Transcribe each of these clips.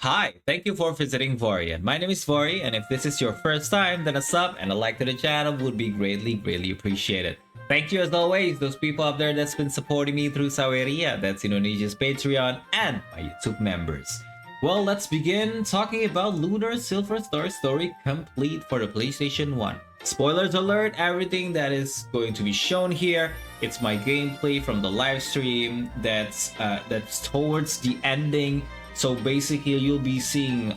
Hi, thank you for visiting Vorian. My name is Vori, and if this is your first time, then a sub and a like to the channel would be greatly appreciated. Thank you as always, those people out there that's been supporting me through Saweria, that's Indonesia's Patreon, and my YouTube members. Well, let's begin talking about Lunar Silver Star Story Complete for the PlayStation 1. Spoilers alert, everything that is going to be shown here, it's my gameplay from the live stream that's towards the ending. So basically, you'll be seeing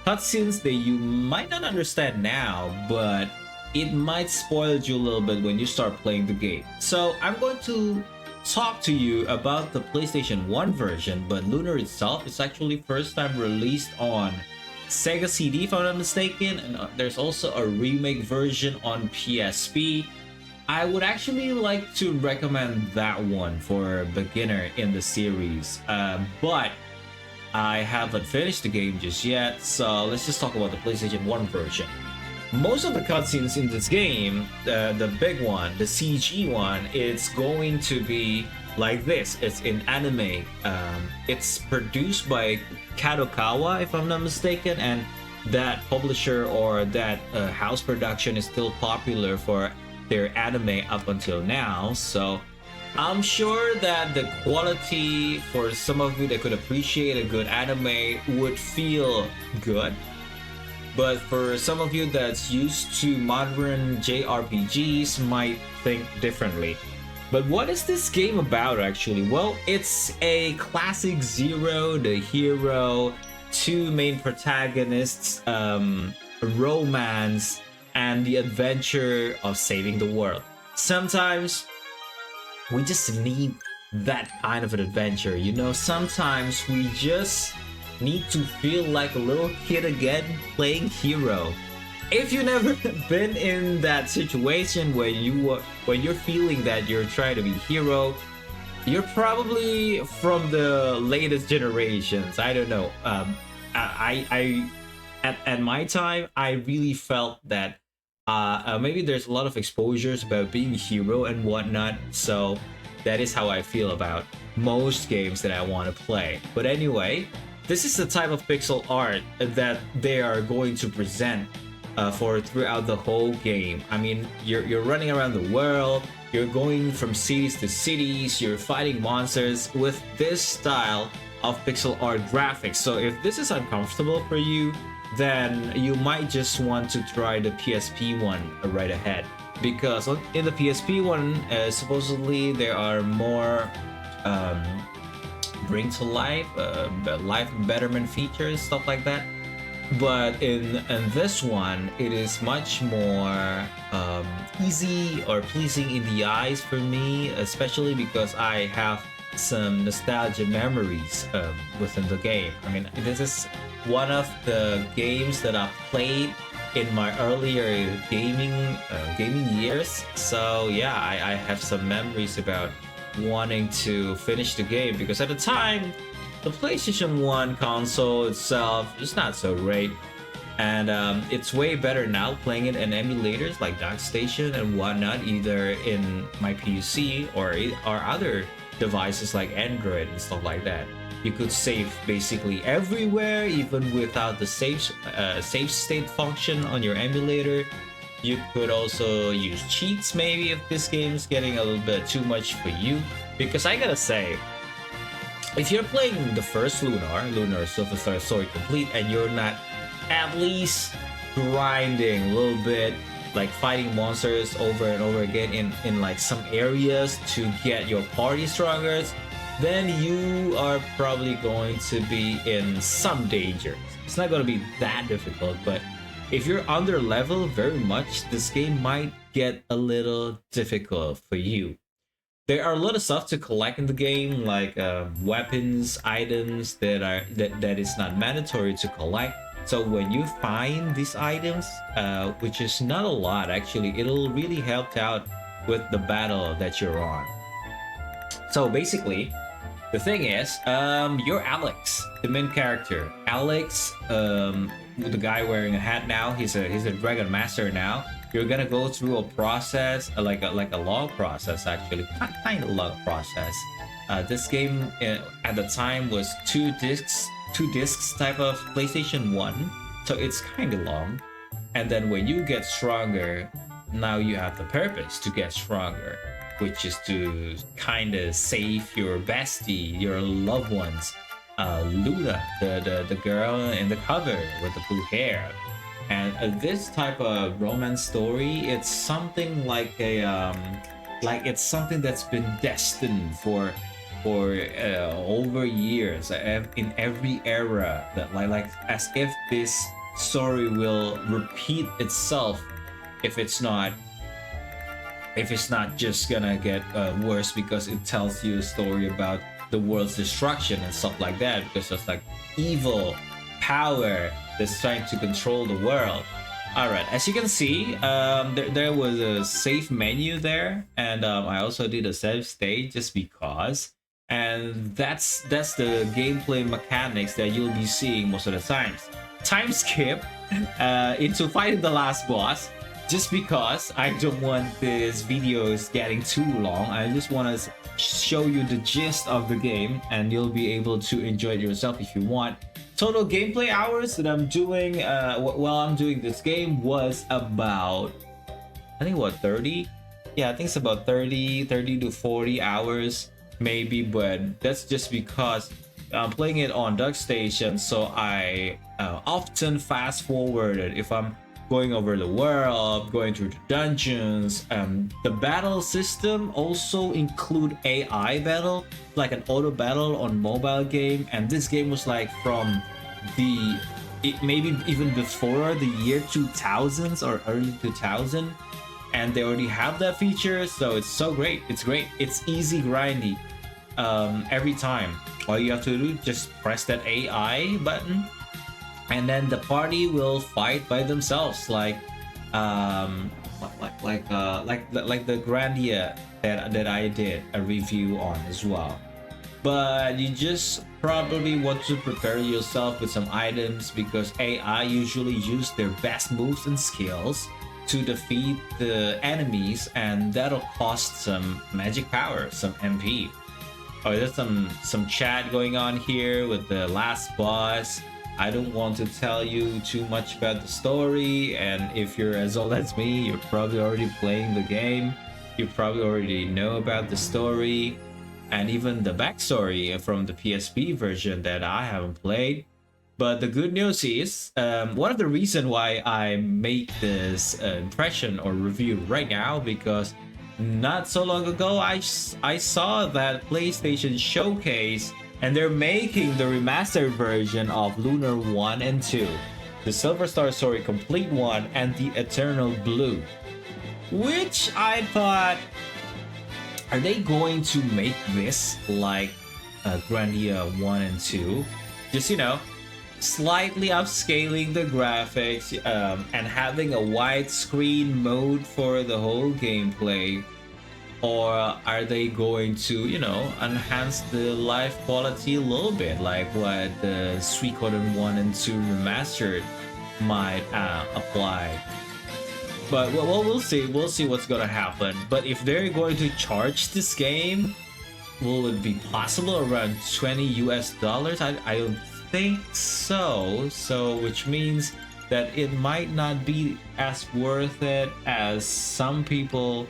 cutscenes that you might not understand now, but it might spoil you a little bit when you start playing the game. So I'm going to talk to you about the PlayStation 1 version, but Lunar itself is actually first time released on Sega CD if I'm not mistaken, and there's also a remake version on PSP. I would actually like to recommend that one for a beginner in the series, but I haven't finished the game just yet, so let's just talk about the PlayStation 1 version. Most of the cutscenes in this game, the big one, the CG one, it's going to be like this. It's in anime. It's produced by Kadokawa, if I'm not mistaken, and that publisher or that house production is still popular for their anime up until now, so I'm sure that the quality for some of you that could appreciate a good anime would feel good. But for some of you that's used to modern JRPGs might think differently. But what is this game about actually? Well, it's a classic Zero, the hero, two main protagonists, romance, and the adventure of saving the world. Sometimes we just need that kind of an adventure, you know. Sometimes we just need to feel like a little kid again playing hero. If you never been in that situation where you're feeling that you're trying to be hero, you're probably from the latest generations. I don't know. At my time, I really felt that maybe there's a lot of exposures about being a hero and whatnot, so that is how I feel about most games that I want to play. But anyway, this is the type of pixel art that they are going to present for throughout the whole game. I mean, you're running around the world, you're going from cities to cities, you're fighting monsters with this style of pixel art graphics. So if this is uncomfortable for you, then you might just want to try the PSP one right ahead, because in the PSP one, supposedly there are more bring to life, life betterment features, stuff like that. But in this one, it is much more easy or pleasing in the eyes for me, especially because I have some nostalgia memories within the game. I mean, this is one of the games that I've played in my earlier gaming years. So yeah, I have some memories about wanting to finish the game, because at the time the PlayStation 1 console itself is not so great, and it's way better now playing it in emulators like DocStation and whatnot, either in my PC or other devices like Android and stuff like that. You could save basically everywhere, even without the save state function on your emulator. You could also use cheats maybe if this game's getting a little bit too much for you. Because I gotta say, if you're playing the first Lunar Silver Star Story Complete, and you're not at least grinding a little bit, like fighting monsters over and over again in like some areas to get your party stronger, then you are probably going to be in some danger. It's not going to be that difficult, but if you're under level very much, this game might get a little difficult for you. There are a lot of stuff to collect in the game, like weapons, items that is not mandatory to collect. So when you find these items, which is not a lot actually, it'll really help out with the battle that you're on. So basically, the thing is, you're Alex, the main character. Alex, the guy wearing a hat now, he's a dragon master now. You're gonna go through a process, like a long process actually, kind of long process. This game at the time was 2 discs two discs type of PlayStation 1, so it's kind of long. And then when you get stronger, now you have the purpose to get stronger, which is to kind of save your bestie, your loved ones. Lunar, the girl in the cover with the blue hair. And this type of romance story, it's something like it's something that's been destined for over years in every era, that like as if this story will repeat itself if it's not just gonna get worse, because it tells you a story about the world's destruction and stuff like that, because it's like evil power that's trying to control the world. All right, as you can see, there was a save menu there, and I also did a save state just because. And that's the gameplay mechanics that you'll be seeing most of the times. Time skip into fighting the last boss, just because I don't want this videos getting too long. I just want to show you the gist of the game, and you'll be able to enjoy it yourself if you want. Total gameplay hours that I'm doing while I'm doing this game was about, I think, what, 30? Yeah, I think it's about 30 to 40 hours maybe, but that's just because I'm playing it on Duck Station, so I often fast forwarded if I'm going over the world, going through the dungeons. The battle system also include AI battle, like an auto battle on mobile game, and this game was like from maybe even before the year 2000s or early 2000, and they already have that feature, so it's so great. It's great. It's easy grindy. Every time all you have to do, just press that AI button, and then the party will fight by themselves, like the Grandia that I did a review on as well. But you just probably want to prepare yourself with some items, because AI usually use their best moves and skills to defeat the enemies, and that'll cost some magic power, some MP. Oh, there's some chat going on here with the last boss. I don't want to tell you too much about the story, and if you're as old as me, you're probably already playing the game. You probably already know about the story and even the backstory from the PSP version that I haven't played. But the good news is, one of the reasons why I make this impression or review right now, because not so long ago I saw that PlayStation Showcase, and they're making the remastered version of Lunar 1 and 2, the Silver Star Story Complete 1 and the Eternal Blue, which I thought, are they going to make this like Grandia 1 and 2? Just, slightly upscaling the graphics and having a widescreen mode for the whole gameplay? Or are they going to, enhance the life quality a little bit, like what the Suikoden 1 and 2 remastered might apply? But well, we'll see. We'll see what's gonna happen. But if they're going to charge this game, will it be possible around $20 US? I don't think so. So, which means that it might not be as worth it as some people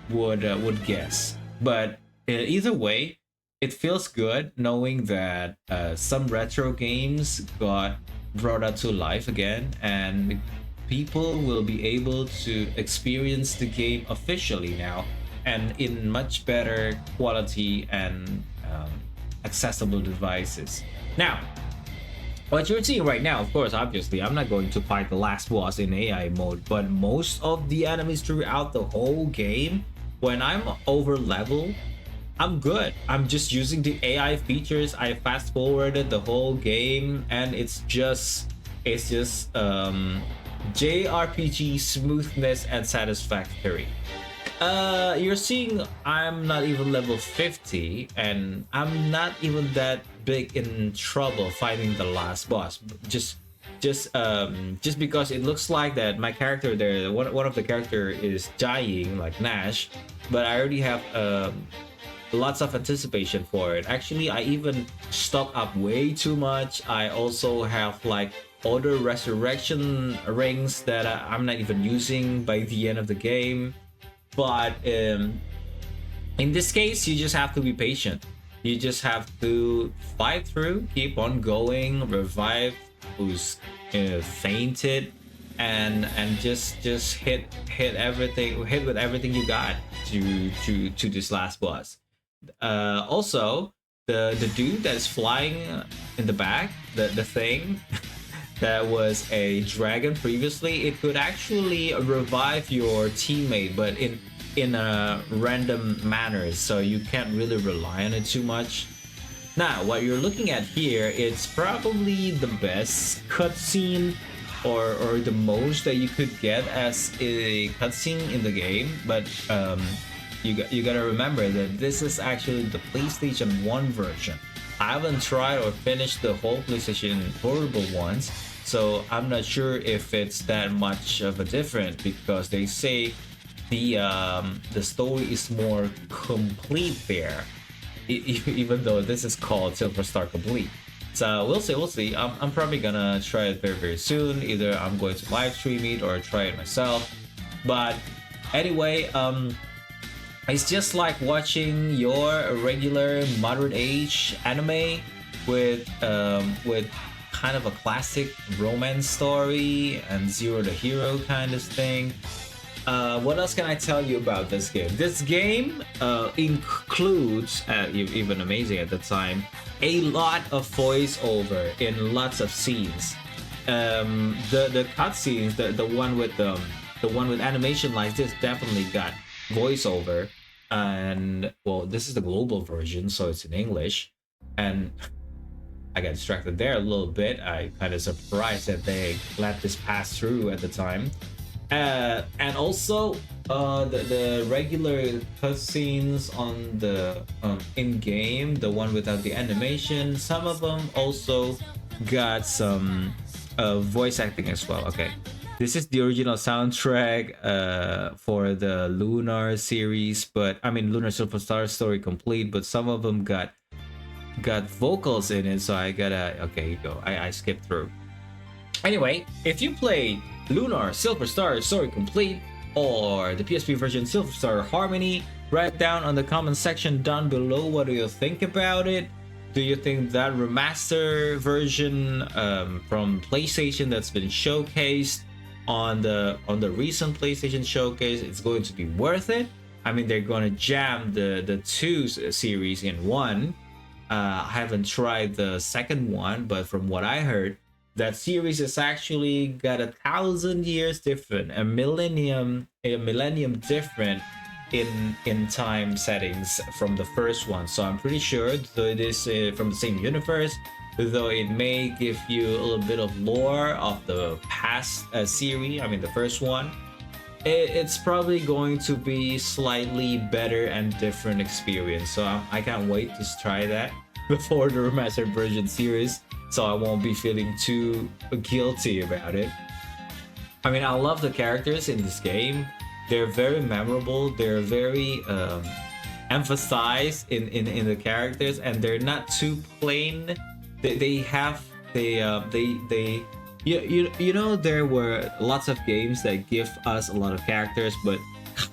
would guess. But either way, it feels good knowing that some retro games got brought out to life again, and people will be able to experience the game officially now, and in much better quality and accessible devices. Now, what you're seeing right now, of course, obviously, I'm not going to fight the last boss in AI mode, but most of the enemies throughout the whole game, when I'm over level, I'm good. I'm just using the AI features. I fast forwarded the whole game, and it's just JRPG smoothness and satisfactory. You're seeing I'm not even level 50, and I'm not even that big in trouble fighting the last boss. Just because it looks like that my character there, one of the character is dying, like Nash, but I already have lots of anticipation for it. Actually, I even stock up way too much. I also have like other resurrection rings that I'm not even using by the end of the game. But in this case, you just have to be patient. You just have to fight through, keep on going, revive who's fainted, and just hit everything, hit with everything you got to this last boss. Also, the dude that's flying in the back, the thing that was a dragon previously, it could actually revive your teammate, but in a random manner, so you can't really rely on it too much. Now, what you're looking at here, it's probably the best cutscene or the most that you could get as a cutscene in the game, but you gotta remember that this is actually the PlayStation 1 version. I haven't tried or finished the whole PlayStation Portable ones, so I'm not sure if it's that much of a difference, because they say the story is more complete there, even though this is called Silver Star Complete. So we'll see. I'm probably gonna try it very soon. Either I'm going to live stream it or try it myself. But anyway, it's just like watching your regular modern age anime with kind of a classic romance story and zero the hero kind of thing. What else can I tell you about this game? This game includes, even amazing at the time, a lot of voiceover in lots of scenes. The cutscenes, the one with animation like this, definitely got voiceover. And well, this is the global version, so it's in English. And I got distracted there a little bit. I kind of surprised that they let this pass through at the time. And also the regular cutscenes on the in-game, the one without the animation, some of them also got some voice acting as well. Okay, this is the original soundtrack for the Lunar series, but I mean Lunar Superstar Story Complete, but some of them got vocals in it, so I gotta, okay, here you go, I skipped through. Anyway, if you play Lunar Silver Star Story Complete or the PSP version Silver Star Harmony, write down on the comment section down below what do you think about it. Do you think that remaster version from PlayStation that's been showcased on the recent PlayStation showcase, it's going to be worth it? I mean, they're going to jam the two series in one. I haven't tried the second one, but from what I heard, that series is actually got 1,000 years different, a millennium different in time settings from the first one. So I'm pretty sure that it is from the same universe, though it may give you a little bit of lore of the past series. I mean, the first one. It's probably going to be slightly better and different experience. So I can't wait to try that before the remastered version series, so I won't be feeling too guilty about it. I mean, I love the characters in this game. They're very memorable. They're very emphasized in the characters, and they're not too plain. You know, there were lots of games that give us a lot of characters, but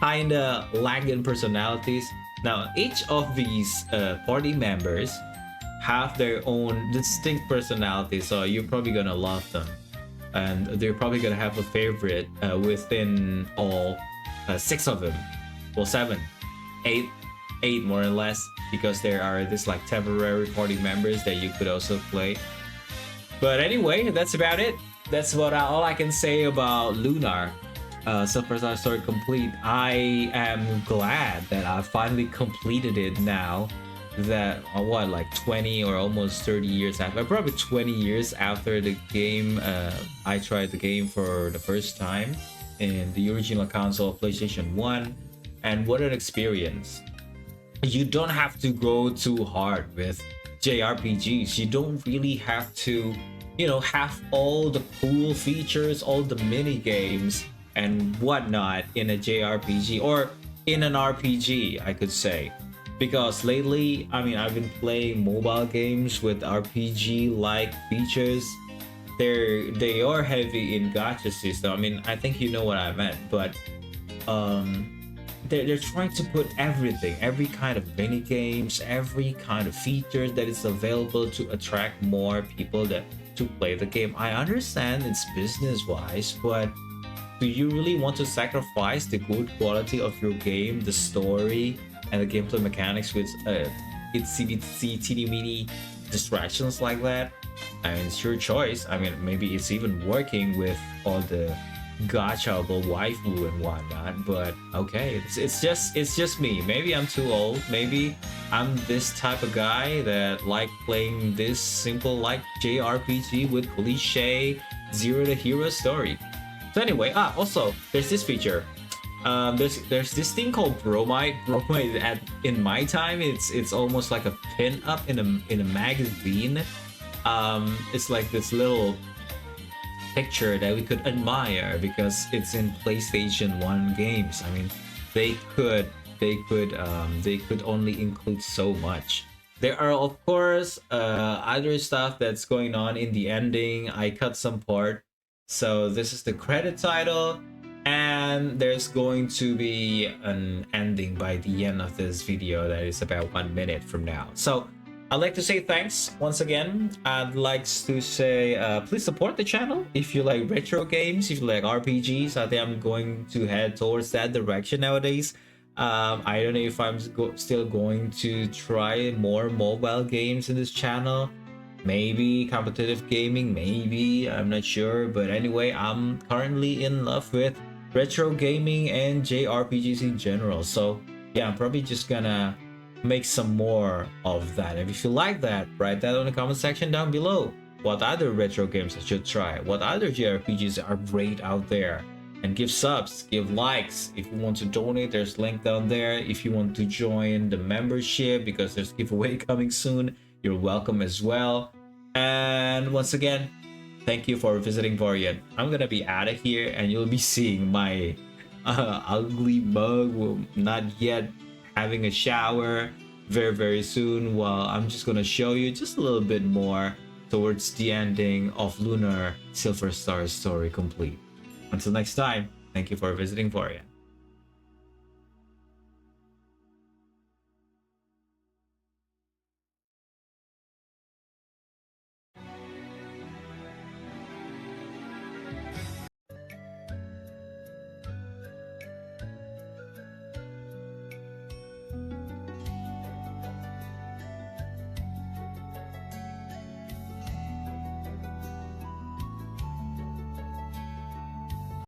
kinda lagging personalities. Now, each of these party members have their own distinct personality, so you're probably gonna love them, and they're probably gonna have a favorite within all 6 of them. Well, 7, 8 more or less, because there are this like temporary party members that you could also play. But anyway, that's about it. That's all I can say about Lunar Silver Star Story Complete. I am glad that I finally completed it now, that what, like 20 or almost 30 years after, probably 20 years after the game. I tried the game for the first time in the original console, PlayStation 1, and what an experience. You don't have to go too hard with JRPGs. You don't really have to, you know, have all the cool features, all the mini games and whatnot in a JRPG, or in an RPG, I could say. because lately, I mean, I've been playing mobile games with RPG like features. They are heavy in gacha system. I mean, I think you know what I meant, but um they're trying to put everything, every kind of mini games, every kind of feature that is available to attract more people that to play the game. I understand it's business wise, but do you really want to sacrifice the good quality of your game, the story, and the gameplay mechanics with itsy teeny meeny distractions like that? I mean, it's your choice. I mean, maybe it's even working with all the gachable waifu and whatnot, but okay, it's just me. Maybe I'm too old. Maybe I'm this type of guy that like playing this simple like JRPG with cliche zero to hero story. So anyway, also there's this feature. There's this thing called bromide. Bromide at in my time, it's almost like a pin up in a magazine. It's like this little picture that we could admire because it's in PlayStation 1 games. I mean, they could only include so much. There are of course other stuff that's going on in the ending. I cut some part. So this is the credit title, and there's going to be an ending by the end of this video that is about 1 minute from now. So I'd like to say thanks once again. I'd like to say please support the channel if you like retro games, if you like RPGs. I think I'm going to head towards that direction nowadays. I don't know if I'm still going to try more mobile games in this channel. Maybe competitive gaming, maybe, I'm not sure. But anyway, I'm currently in love with retro gaming and JRPGs in general. So yeah, I'm probably just gonna make some more of that. And if you like that, write that on the comment section down below. What other retro games I should try? What other JRPGs are great out there? And give subs, give likes. If you want to donate, there's a link down there. If you want to join the membership, because there's giveaway coming soon, you're welcome as well. And once again, thank you for visiting Varian. I'm gonna be out of here, and you'll be seeing my ugly mug, not yet having a shower, very soon. Well, I'm just gonna show you just a little bit more towards the ending of Lunar Silver Star story complete. Until next time, thank you for visiting Varian.